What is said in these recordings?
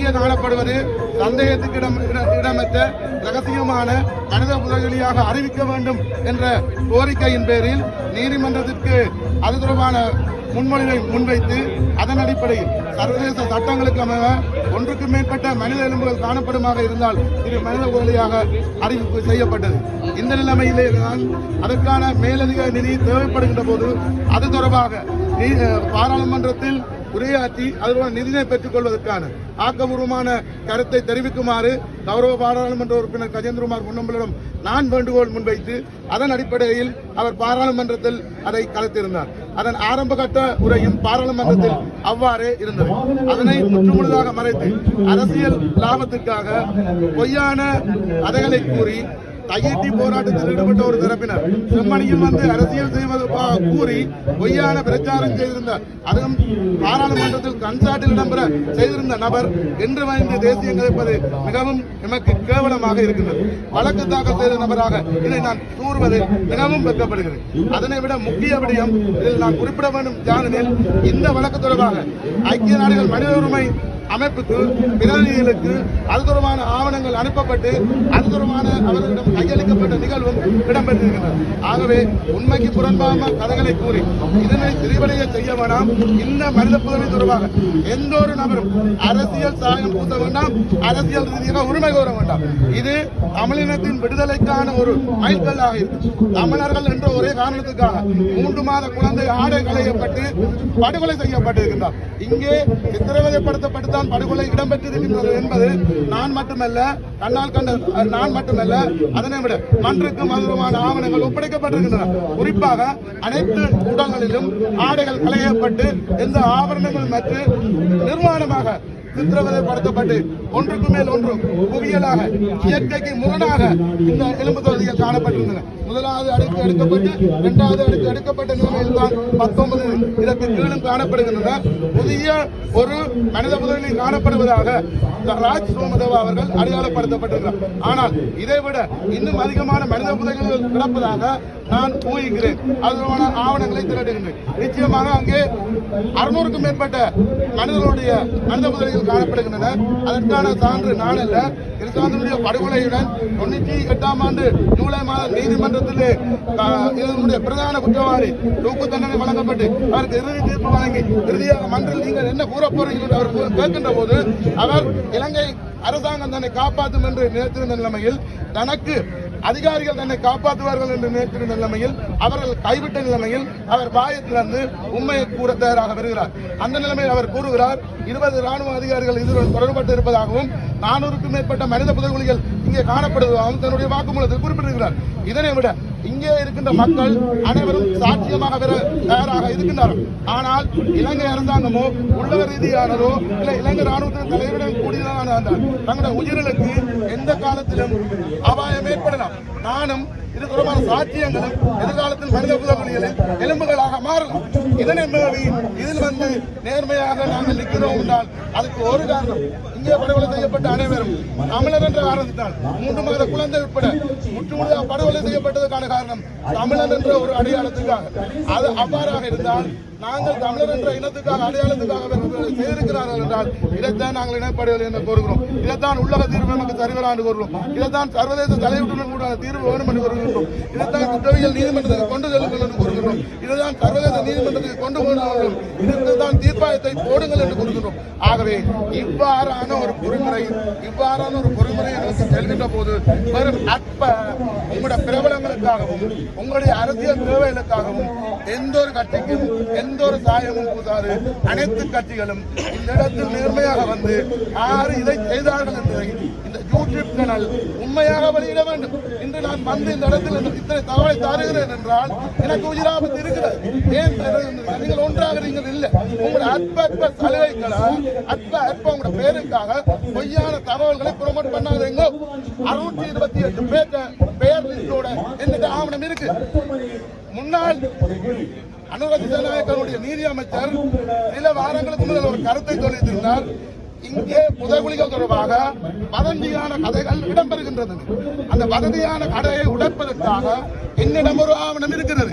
இங்கே காணப்படுவது சந்தேகத்துக்கு இடமற்ற ரகசியமான மனித புதைகுழியாக அறிவிக்க வேண்டும் என்ற கோரிக்கையின் பேரில் நீதிமன்றத்திற்கு அது தொடர்பான முன்மொழிவை முன்வைத்து அதன் அடிப்படையில் சர்வதேச சட்டங்களுக்கு அமைய ஒன்றுக்கும் மேற்பட்ட மனித எலும்புகள் காணப்படுமாக இருந்தால் இது மனித புதைகுழியாக அறிவிப்பு செய்யப்பட்டது. இந்த நிலைமையிலே தான் அதற்கான மேலதிக நிதி தேவைப்படுகின்ற போது அது தொடர்பாக பாராளுமன்றத்தில் உரையாற்றி அதுபோல நிதியை பெற்றுக் கொள்வதற்கான ஆக்கபூர்வமான கருத்தை தெரிவிக்குமாறு கௌரவ பாராளுமன்ற உறுப்பினர் கஜேந்திரகுமார் பொன்னம்பலிடம் நான் வேண்டுகோள் முன்வைத்து அதன் அடிப்படையில் அவர் பாராளுமன்றத்தில் அதை கலைத்திருந்தார். அதன் ஆரம்ப கட்ட உரையும் பாராளுமன்றத்தில் அவ்வாறே இருந்தது. அதனை முற்றுமுழுதாக மறைத்து அரசியல் லாபத்திற்காக பொய்யான கதைகளை கூறி கையெட்டி போராட்டத்தில் ஈடுபட்ட ஒரு தரப்பினர் செம்மணியில் வந்து அரசியல் செய்வது கூறி பொய்யான பிரச்சாரம் செய்திருந்த அதுவும் பாராளுமன்றத்தில் கன்சாட்டில் இடம்பெற செய்திருந்த நபர் இன்று வந்து தேசியம் கதைப்பது மிகவும் எமக்கு கேவலமாக இருக்கின்றது. வழக்கு தாக்கல் செய்த நபராக இதை நான் கூறுவதில் மிகவும் வெட்கப்படுகிறேன். அதனை விட முக்கிய விடயம் இதில் நான் குறிப்பிட வேண்டும் யானெனில் இந்த வழக்கு தொடர்பாக ஐக்கிய நாடுகள் மனித உரிமை அமைப்புக்கு பிரதிநிதிகளுக்கு அது தொடர்பான ஆவணங்கள் அனுப்பப்பட்டு அது தொடர்பான அவர்களிடம் கையளிக்கப்பட்ட நிகழ்வும் இடம்பெற்றிருக்கிறது. ஆகவே உண்மைக்கு புறம்பான கதைகளை கூறி இதனை திரிவடைய செய்ய வேண்டாம். இந்த மனித புதவி தொடர்பாக எந்த ஒரு நபரும் அரசியல் சாயம் பூத்த வேண்டாம், அரசியல் ரீதியாக உரிமை கோர வேண்டாம். இது தமிழினத்தின் விடுதலைக்கான ஒரு மைல்கல்லாக இருக்கு. தமிழர்கள் என்ற ஒரே காரணத்துக்காக 3 மாத குழந்தை ஆடை களையப்பட்டு படுகொலை செய்யப்பட்டிருக்கின்றார். இங்கே சித்திரவதைப்படுத்தப்பட்டு படுகொலை இடம்பெற்றிருக்கின்றது என்பது நான் மட்டுமல்ல, கண்ணால் கண்ட நான் மட்டுமல்ல, அதனை விட மன்றுக்கும் மதுரமான ஆவணங்கள் ஒப்படைக்கப்பட்டிருக்கின்றன. குறிப்பாக அனைத்து உடல்களிலும் ஆடைகள் களையப்பட்டு எந்த ஆபரணங்கள் மற்றும் நிர்மாணமாக சித்திரவதைப்படுத்தப்பட்டு ஒன்றுக்கு மேல் ஒன்று குவியலாக இயற்கைக்கு முரணாக இந்த எலும்பு தொகுதிகள் காணப்பட்டிருந்தன. முதலாவது அடுக்கு எடுக்கப்பட்டு 2வது அடுக்கு எடுக்கப்பட்ட நிலைமையில் தான் 19 இதற்கு கீழும் காணப்படுகின்றன. புதிய ஒரு மனித புதைகுழி காணப்படுவதாக ராஜ் சோமதேவா அவர்கள் அடையாளப்படுத்தப்பட்டிருக்கிறார். ஆனால் இதைவிட இன்னும் அதிகமான மனித புதைகுழிகள் கிடப்பதாக நான் ஊகிக்கிறேன். அதுமான ஆவணங்களை திரட்டுகின்றேன். நிச்சயமாக அங்கே 600க்கும் மேற்பட்ட மனிதர்களுடைய மனித புதைகுழிகள் காணப்படுகின்றன. அதற்கான சான்று நான் அல்ல, கிருஷ்ணாந்தனுடைய படுகொலையுடன் 98ஆம் ஆண்டு ஜூலை மாதம் நீதிமன்றத்திலே இதனுடைய பிரதான குற்றவாளி தூக்கு தண்டனை வழங்கப்பட்டு அவருக்கு இறுதி தீர்ப்பு வழங்கி இறுதியாக மன்றில் நீங்கள் என்ன கூற போறீர்கள் அவர் கேட்கின்ற போது அவர் இலங்கை அரசாங்கம் தன்னை காப்பாற்றும் என்று நினைத்திருந்த நிலைமையில் தனக்கு அதிகாரிகள் தன்னை காப்பாற்றுவார்கள் என்று நினைத்திருந்த நிலைமையில் அவர்கள் கைவிட்ட நிலைமையில் அவர் பாயத்திலிருந்து உண்மையை கூற தயாராக வருகிறார். அந்த நிலைமையில் அவர் கூறுகிறார் 20 ராணுவ அதிகாரிகள் இதுடன் தொடர்பட்டு இருப்பதாகவும் 400க்கும் மேற்பட்ட மனித புதைகுழிகள் இங்கே காணப்படுவதாகவும் தன்னுடைய வாக்குமூலத்தில் குறிப்பிட்டிருக்கிறார். இதனை விட இங்கே இருக்கின்ற மக்கள் அனைவரும் சாட்சியமாக பெற தயாராக இருக்கின்றார்கள். ஆனால் இலங்கை அரசாங்கமோ உள்ளக ரீதியானதோ இல்லை இலங்கை ராணுவத்தின் தலைவரிடம் கூடியதான தங்களுடைய உயிர்களுக்கு எந்த காலத்திலும் அபாயம் ஏற்படலாம். நானும் இது தொடர்பான சாட்சியங்களும் எதிர்காலத்தில் மனித புதைகுழிகளில் எலும்புகளாக மாறலாம். இதனை மீறி இதில் வந்து நேர்மையாக நாங்கள் நிற்கிறோம் என்றால் அதுக்கு ஒரு காரணம், இங்கே படுகொலை செய்யப்பட்ட அனைவரும் தமிழர் என்ற காரணத்தினால் 3 மாத குழந்தை உட்பட முற்றுமுழுதாக படுகொலை செய்யப்பட்டதற்கான காரணம் தமிழர் என்ற ஒரு அடையாளத்துக்காக. அது அவ்வாறாக இருந்தால் நாங்கள் தமிழர் என்ற இனத்துக்காக அடையாளத்துக்காக செய்திருக்கிறார்கள் என்றால் இதைத்தான் நாங்கள் இனப்படுவது என்று கூறுகிறோம். இதைத்தான் உள்ளக தீர்வு நமக்கு தருகிறான் கூறுகிறோம். இதைத்தான் சர்வதேச தலைவருடன் கூட தீர்வு வேணும் என்று கூறுகின்றோம். இதைத்தான் குற்றவியல் நீதிமன்றத்துக்கு கொண்டு செல்லுங்கள் என்று கூறுகின்றோம். இதுதான் சர்வதேச நீதிமன்றத்துக்கு கொண்டு போகிறோம். இதற்குதான் தீர்ப்பாயத்தை போடுங்கள் என்று கூறுகின்றோம். ஆகவே இவ்வாறான ஒரு பொறிமுறையை நோக்கி செல்கின்ற போது வெறும் அற்ப உங்களுடைய பிரபலங்களுக்காகவும் உங்களுடைய அரசியல் தேவைகளுக்காகவும் எந்த ஒரு கட்சிக்கும் எந்த ஒரு சாயமும் பூசாது அனைத்து கட்சிகளும் இந்த இடத்தில் நேர்மையாக வந்து யாரு இதை செய்தார்கள் என்பதை இந்த யூடியூப் சேனல் உண்மையாக வெளியிட வேண்டும். இன்று நான் வந்து இந்த இடத்தில் இத்தனை தகவலை தருகிறேன் என்றால் எனக்கு உயிராபத்து இருக்கிறது. ஏன் நீங்கள் ஒன்றாக நீங்கள் இல்லை, உங்களுடைய அற்ப சலுகைகளை அற்ப உங்களுடைய பேருக்காக பொய்யான தகவல்களை ப்ரொமோட் பண்ணாதீங்க. 628 பேர் லிஸ்டோட எந்த ஆவணம் இருக்கு. முன்னாள் அனுராக் திசாநாயக்கனுடைய நீதி அமைச்சர் சில வாரங்களுக்கு முதல் ஒரு கருத்தை சொல்லியிருந்தார். இங்கே புதைகுழிகள் தொடர்பாக வதந்தியான கதைகள் இடம்பெறுகின்றது. அந்த வதந்தியான கதையை உடைப்பதற்காக என்னிடம் ஒரு ஆவணம் இருக்கிறது.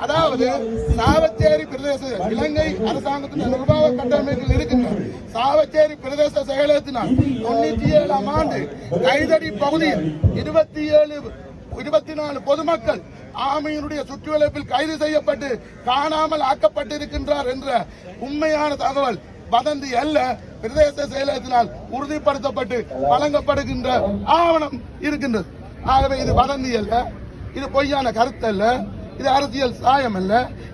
அதாவது சாவச்சேரி பிரதேச இலங்கை அரசாங்கத்தின் நிர்வாக கட்டமைப்பில் இருக்கின்ற சாவச்சேரி பிரதேச செயலகத்தினால் 97ஆம் ஆண்டு கைதடி பகுதியில் 24 பொதுமக்கள் ஆமையினுடைய சுற்றுவளைப்பில் கைது செய்யப்பட்டு காணாமல் ஆக்கப்பட்டிருக்கின்றார் என்ற உண்மையான தகவல் வதந்தி அல்ல, பிரதேச செயலகத்தினால் உறுதிப்படுத்தப்பட்டு வழங்கப்படுகின்ற ஆவணம் இருக்கின்றது. ஆகவே இது வதந்தி அல்ல, இது பொய்யான கருத்து அல்ல, இது அரசியல் சாயம் அல்ல.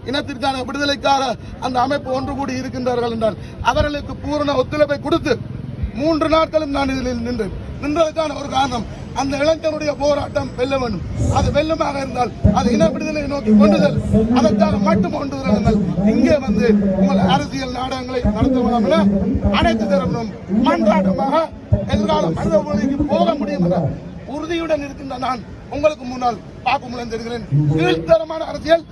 இனத்திற்கான விடுதலைக்காக அந்த அமைப்பு ஒன்று கூடி இருக்கின்றார்கள் என்றால் அவர்களுக்கு பூரண ஒத்துழைப்பை கொடுத்து 3 நாட்களும் நான் இதில் நின்றதுக்கான ஒரு காரணம், அந்த இளைஞனுடைய போராட்டம் வெல்ல வேண்டும். அது வெல்லுமாக இருந்தால் அது இன விடுதலை நோக்கி கொண்டுதல், அதற்காக மட்டும் கொண்டுதல். இங்கே வந்து உங்கள் அரசியல் நாடகங்களை நடத்துவதாம் என அனைத்து தரப்பிலும் மன்றாட்டமாக எதிர்கால மனித உலகிற்கு போக முடியும் என உறுதியுடன் இருக்கின்ற நான் உங்களுக்கு முன்னால் பார்க்க முயன்றிருக்கிறேன். கீழ்த்தரமான அரசியல்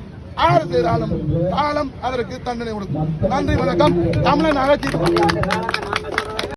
ஆறு செய்தாலும் காலம் அதற்கு தண்டனை கொடுக்கும். நன்றி, வணக்கம். தமிழன் அகற்றி